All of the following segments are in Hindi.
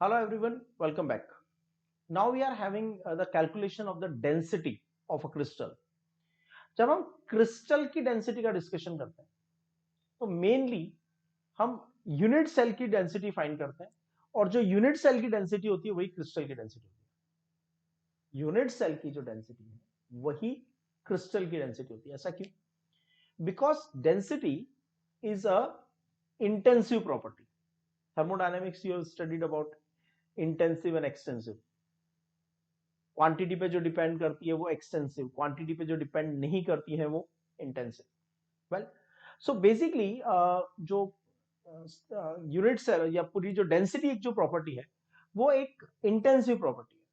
Hello everyone, welcome back. Now we are having the calculation of the density of a crystal. जब हम क्रिस्टल की डेंसिटी का डिस्कशन करते हैं तो मेनली हम यूनिट सेल की डेंसिटी फाइंड करते हैं और जो यूनिट सेल की डेंसिटी होती है वही क्रिस्टल की डेंसिटी होती है। यूनिट सेल की जो डेंसिटी है वही क्रिस्टल की डेंसिटी होती है। ऐसा क्यों? Because density is a intensive property. Thermodynamics you have studied about intensive and extensive. Quantity पे जो डिपेंड करती है वो एक्सटेंसिव, क्वांटिटी पे जो डिपेंड नहीं करती है वो इंटेंसिव। वेल, सो बेसिकली जो यूनिट सेल या पूरी जो डेंसिटी एक जो प्रॉपर्टी है वो एक इंटेंसिव प्रॉपर्टी है।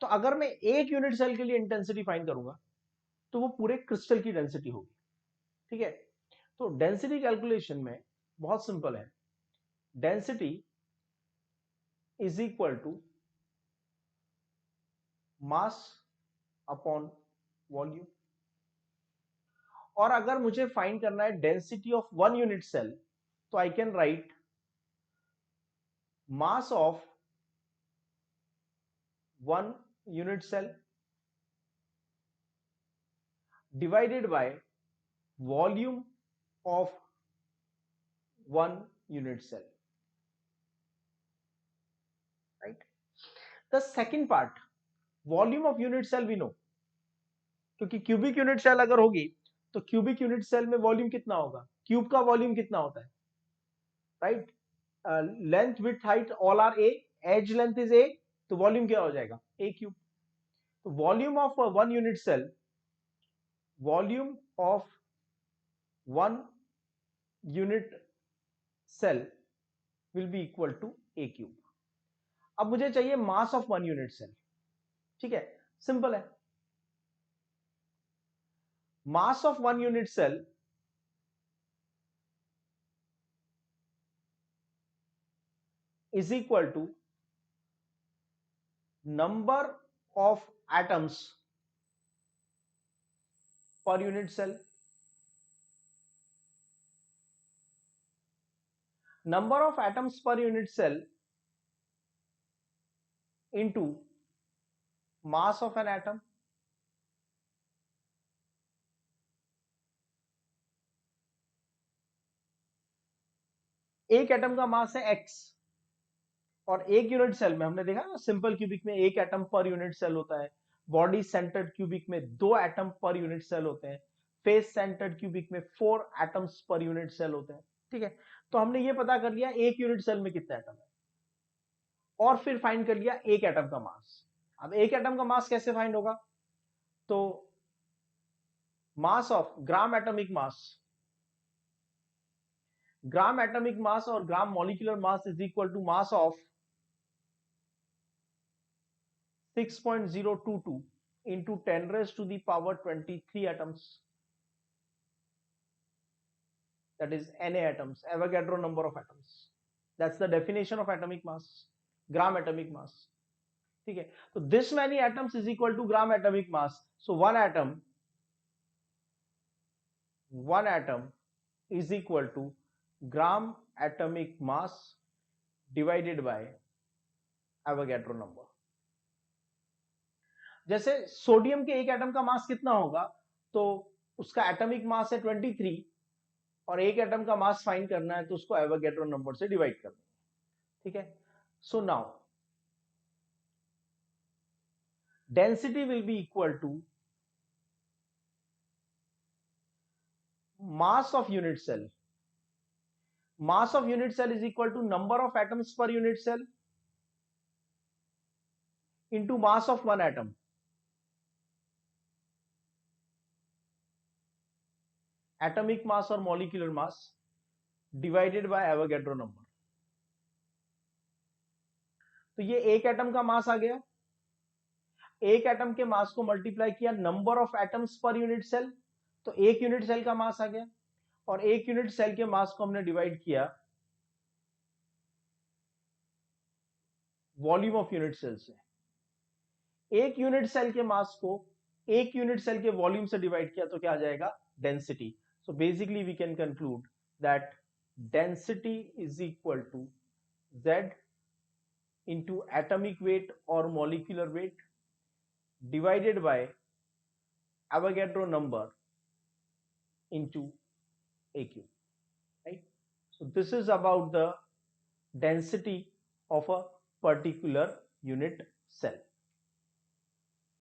तो अगर मैं एक यूनिट सेल के लिए इंटेंसिटी फाइंड करूंगा तो वो पूरे क्रिस्टल की डेंसिटी होगी। ठीक है, तो डेंसिटी कैलकुलेशन में बहुत सिंपल है। Density is equal to mass upon volume. और अगर मुझे फाइंड करना है density of one unit cell तो I can write mass of one unit cell divided by volume of one unit cell, right? The second part, volume of unit cell we know, क्योंकि क्यूबिक यूनिट सेल अगर होगी तो क्यूबिक यूनिट सेल में वॉल्यूम कितना होगा, क्यूब का वॉल्यूम कितना होता है, right? Length width height all are a, edge length is a, तो वॉल्यूम क्या हो जाएगा, ए क्यूब। तो volume of one unit cell, volume of one unit cell will be equal to a cube. अब मुझे चाहिए mass of one unit cell. ठीक है, सिंपल है। मास of one unit cell is equal to number of atoms per unit cell, number of atoms per unit cell into mass of an atom। एक एटम का मास है x और एक यूनिट सेल में हमने देखा ना, सिंपल क्यूबिक में एक एटम पर यूनिट सेल होता है, बॉडी सेंटर्ड क्यूबिक में दो एटम पर यूनिट सेल होते हैं, फेस सेंटर्ड क्यूबिक में four atoms per unit cell होते हैं। ठीक है, तो हमने ये पता कर लिया एक यूनिट सेल में कितने एटम है और फिर फाइंड कर लिया एक एटम का मास। अब एक एटम का मास कैसे फाइंड होगा, तो mass of gram atomic mass, gram atomic mass और gram molecular mass is equal to mass of 6.022 into 10 raised to the power 23 atoms, that is Na atoms, Avogadro number of atoms, that's the definition of atomic mass, gram atomic mass। ठीक है, तो this many atoms is equal to gram atomic mass, so one atom is equal to gram atomic mass divided by Avogadro number। जैसे सोडियम के एक एटम का मास कितना होगा, तो उसका एटॉमिक मास है 23 और एक एटम का मास फाइंड करना है तो उसको एवोगैड्रो नंबर से डिवाइड करना है। ठीक है, so now density will be equal to mass of unit cell, mass of unit cell is equal to number of atoms per unit cell into mass of one atom, atomic mass और molecular mass divided by Avogadro number. तो ये एक एटम का मास आ गया, एक एटम के मास को मल्टीप्लाई किया number of atoms per unit cell, तो एक यूनिट सेल का मास आ गया, और एक यूनिट सेल के मास को हमने डिवाइड किया वॉल्यूम ऑफ यूनिट सेल से। एक यूनिट सेल के मास को एक यूनिट सेल के वॉल्यूम से डिवाइड किया तो क्या आ जाएगा, density. So basically we can conclude that density is equal to Z into atomic weight or molecular weight divided by Avogadro number into AQ, right? So this is about the density of a particular unit cell.